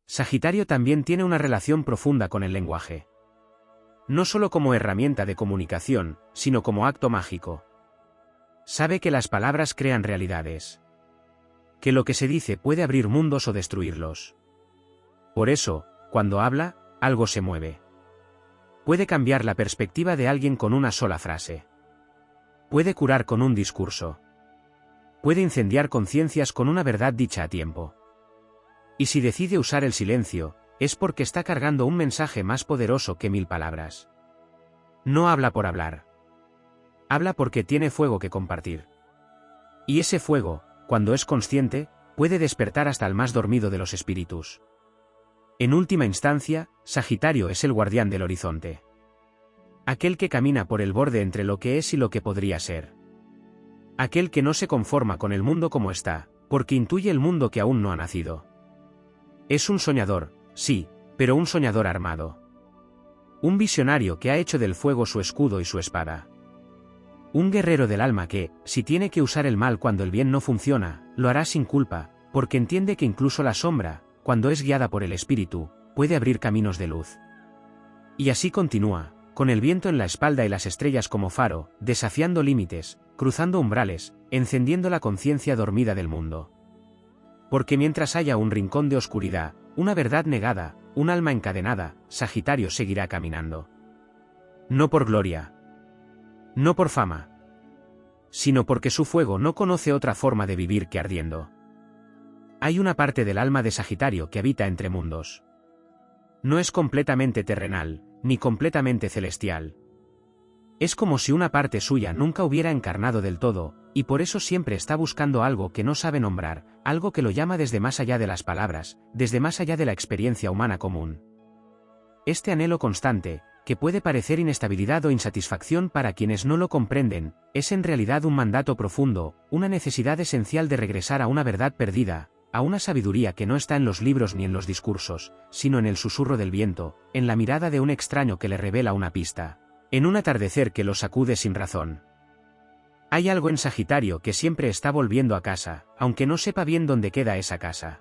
Sagitario también tiene una relación profunda con el lenguaje. No solo como herramienta de comunicación, sino como acto mágico. Sabe que las palabras crean realidades. Que lo que se dice puede abrir mundos o destruirlos. Por eso, cuando habla, algo se mueve. Puede cambiar la perspectiva de alguien con una sola frase. Puede curar con un discurso. Puede incendiar conciencias con una verdad dicha a tiempo. Y si decide usar el silencio, es porque está cargando un mensaje más poderoso que 1000 palabras. No habla por hablar. Habla porque tiene fuego que compartir. Y ese fuego, cuando es consciente, puede despertar hasta el más dormido de los espíritus. En última instancia, Sagitario es el guardián del horizonte. Aquel que camina por el borde entre lo que es y lo que podría ser. Aquel que no se conforma con el mundo como está, porque intuye el mundo que aún no ha nacido. Es un soñador, sí, pero un soñador armado. Un visionario que ha hecho del fuego su escudo y su espada. Un guerrero del alma que, si tiene que usar el mal cuando el bien no funciona, lo hará sin culpa, porque entiende que incluso la sombra, cuando es guiada por el espíritu, puede abrir caminos de luz. Y así continúa, con el viento en la espalda y las estrellas como faro, desafiando límites, cruzando umbrales, encendiendo la conciencia dormida del mundo. Porque mientras haya un rincón de oscuridad, una verdad negada, un alma encadenada, Sagitario seguirá caminando. No por gloria. No por fama. Sino porque su fuego no conoce otra forma de vivir que ardiendo. Hay una parte del alma de Sagitario que habita entre mundos. No es completamente terrenal, ni completamente celestial. Es como si una parte suya nunca hubiera encarnado del todo, y por eso siempre está buscando algo que no sabe nombrar, algo que lo llama desde más allá de las palabras, desde más allá de la experiencia humana común. Este anhelo constante, que puede parecer inestabilidad o insatisfacción para quienes no lo comprenden, es en realidad un mandato profundo, una necesidad esencial de regresar a una verdad perdida, a una sabiduría que no está en los libros ni en los discursos, sino en el susurro del viento, en la mirada de un extraño que le revela una pista, en un atardecer que lo sacude sin razón. Hay algo en Sagitario que siempre está volviendo a casa, aunque no sepa bien dónde queda esa casa.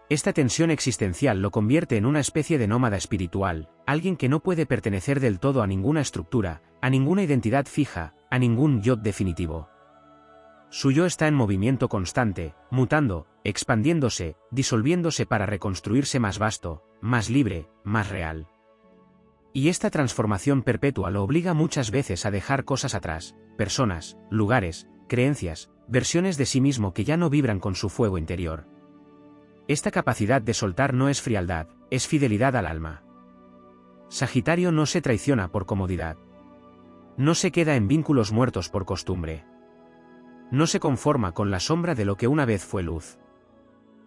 Esta tensión existencial lo convierte en una especie de nómada espiritual, alguien que no puede pertenecer del todo a ninguna estructura, a ninguna identidad fija, a ningún yo definitivo. Su yo está en movimiento constante, mutando, expandiéndose, disolviéndose para reconstruirse más vasto, más libre, más real. Y esta transformación perpetua lo obliga muchas veces a dejar cosas atrás, personas, lugares, creencias, versiones de sí mismo que ya no vibran con su fuego interior. Esta capacidad de soltar no es frialdad, es fidelidad al alma. Sagitario no se traiciona por comodidad. No se queda en vínculos muertos por costumbre. No se conforma con la sombra de lo que una vez fue luz.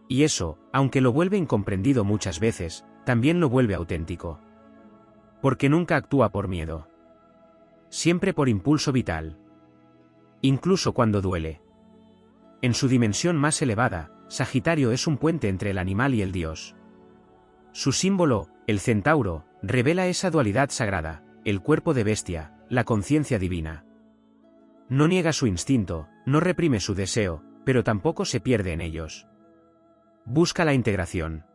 Y eso, aunque lo vuelve incomprendido muchas veces, también lo vuelve auténtico. Porque nunca actúa por miedo. Siempre por impulso vital. Incluso cuando duele. En su dimensión más elevada, Sagitario es un puente entre el animal y el dios. Su símbolo, el centauro, revela esa dualidad sagrada, el cuerpo de bestia, la conciencia divina. No niega su instinto, no reprime su deseo, pero tampoco se pierde en ellos. Busca la integración.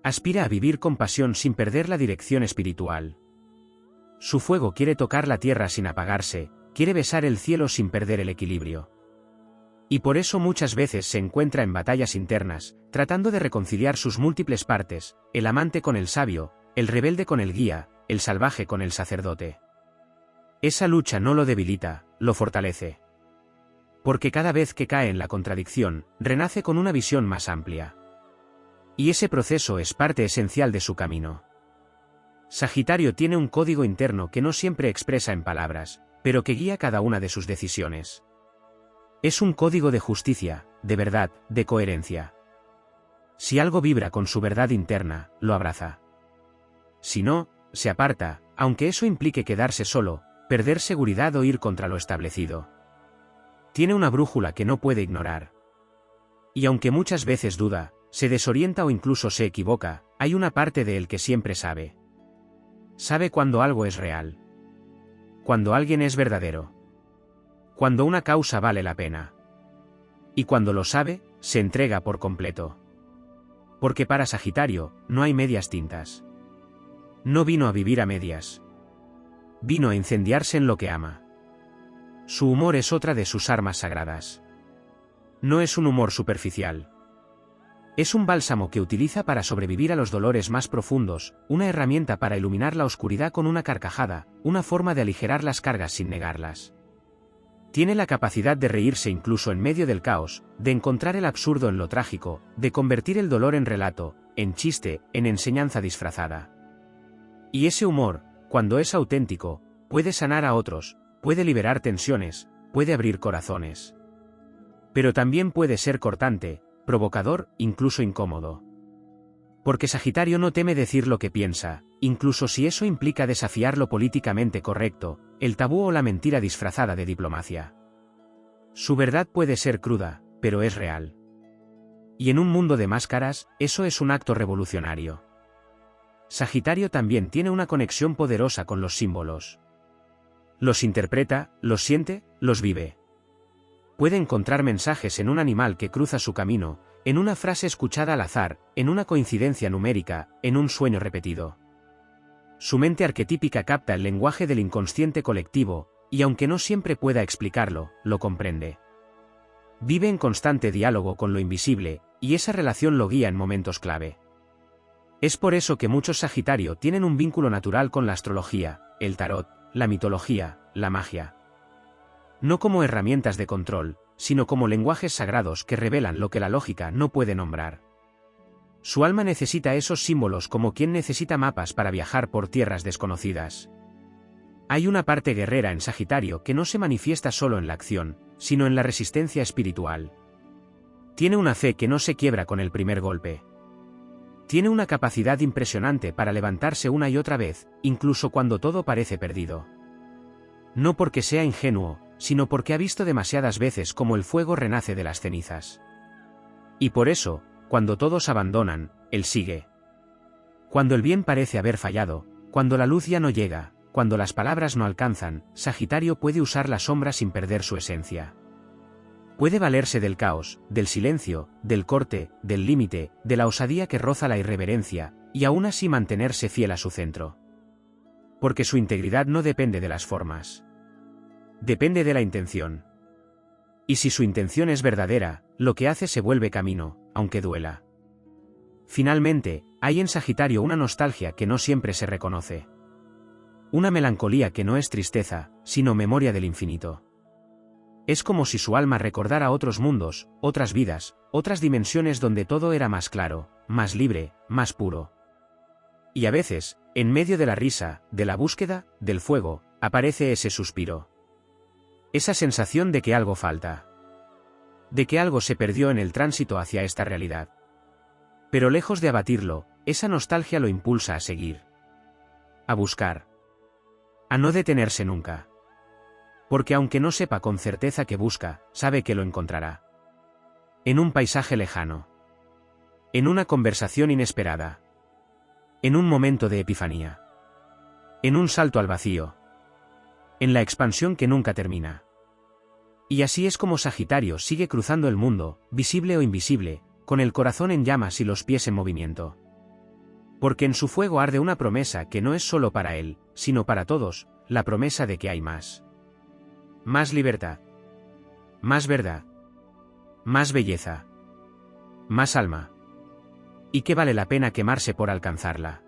Aspira a vivir con pasión sin perder la dirección espiritual. Su fuego quiere tocar la tierra sin apagarse, quiere besar el cielo sin perder el equilibrio. Y por eso muchas veces se encuentra en batallas internas, tratando de reconciliar sus múltiples partes, el amante con el sabio, el rebelde con el guía, el salvaje con el sacerdote. Esa lucha no lo debilita, lo fortalece. Porque cada vez que cae en la contradicción, renace con una visión más amplia. Y ese proceso es parte esencial de su camino. Sagitario tiene un código interno que no siempre expresa en palabras, pero que guía cada una de sus decisiones. Es un código de justicia, de verdad, de coherencia. Si algo vibra con su verdad interna, lo abraza. Si no, se aparta, aunque eso implique quedarse solo, perder seguridad o ir contra lo establecido. Tiene una brújula que no puede ignorar. Y aunque muchas veces duda, se desorienta o incluso se equivoca, hay una parte de él que siempre sabe. Sabe cuando algo es real. Cuando alguien es verdadero. Cuando una causa vale la pena. Y cuando lo sabe, se entrega por completo. Porque para Sagitario, no hay medias tintas. No vino a vivir a medias. Vino a incendiarse en lo que ama. Su humor es otra de sus armas sagradas. No es un humor superficial. Es un bálsamo que utiliza para sobrevivir a los dolores más profundos, una herramienta para iluminar la oscuridad con una carcajada, una forma de aligerar las cargas sin negarlas. Tiene la capacidad de reírse incluso en medio del caos, de encontrar el absurdo en lo trágico, de convertir el dolor en relato, en chiste, en enseñanza disfrazada. Y ese humor, cuando es auténtico, puede sanar a otros, puede liberar tensiones, puede abrir corazones. Pero también puede ser cortante, provocador, incluso incómodo. Porque Sagitario no teme decir lo que piensa, incluso si eso implica desafiar lo políticamente correcto, el tabú o la mentira disfrazada de diplomacia. Su verdad puede ser cruda, pero es real. Y en un mundo de máscaras, eso es un acto revolucionario. Sagitario también tiene una conexión poderosa con los símbolos. Los interpreta, los siente, los vive. Puede encontrar mensajes en un animal que cruza su camino, en una frase escuchada al azar, en una coincidencia numérica, en un sueño repetido. Su mente arquetípica capta el lenguaje del inconsciente colectivo, y aunque no siempre pueda explicarlo, lo comprende. Vive en constante diálogo con lo invisible, y esa relación lo guía en momentos clave. Es por eso que muchos Sagitario tienen un vínculo natural con la astrología, el tarot, la mitología, la magia. No como herramientas de control, sino como lenguajes sagrados que revelan lo que la lógica no puede nombrar. Su alma necesita esos símbolos como quien necesita mapas para viajar por tierras desconocidas. Hay una parte guerrera en Sagitario que no se manifiesta solo en la acción, sino en la resistencia espiritual. Tiene una fe que no se quiebra con el primer golpe. Tiene una capacidad impresionante para levantarse una y otra vez, incluso cuando todo parece perdido. No porque sea ingenuo, sino porque ha visto demasiadas veces cómo el fuego renace de las cenizas. Y por eso, cuando todos abandonan, él sigue. Cuando el bien parece haber fallado, cuando la luz ya no llega, cuando las palabras no alcanzan, Sagitario puede usar la sombra sin perder su esencia. Puede valerse del caos, del silencio, del corte, del límite, de la osadía que roza la irreverencia, y aún así mantenerse fiel a su centro. Porque su integridad no depende de las formas. Depende de la intención. Y si su intención es verdadera, lo que hace se vuelve camino, aunque duela. Finalmente, hay en Sagitario una nostalgia que no siempre se reconoce. Una melancolía que no es tristeza, sino memoria del infinito. Es como si su alma recordara otros mundos, otras vidas, otras dimensiones donde todo era más claro, más libre, más puro. Y a veces, en medio de la risa, de la búsqueda, del fuego, aparece ese suspiro. Esa sensación de que algo falta. De que algo se perdió en el tránsito hacia esta realidad. Pero lejos de abatirlo, esa nostalgia lo impulsa a seguir. A buscar. A no detenerse nunca. Porque aunque no sepa con certeza que busca, sabe que lo encontrará. En un paisaje lejano. En una conversación inesperada. En un momento de epifanía. En un salto al vacío. En la expansión que nunca termina. Y así es como Sagitario sigue cruzando el mundo, visible o invisible, con el corazón en llamas y los pies en movimiento. Porque en su fuego arde una promesa que no es solo para él, sino para todos, la promesa de que hay más. Más libertad. Más verdad. Más belleza. Más alma. Y que vale la pena quemarse por alcanzarla.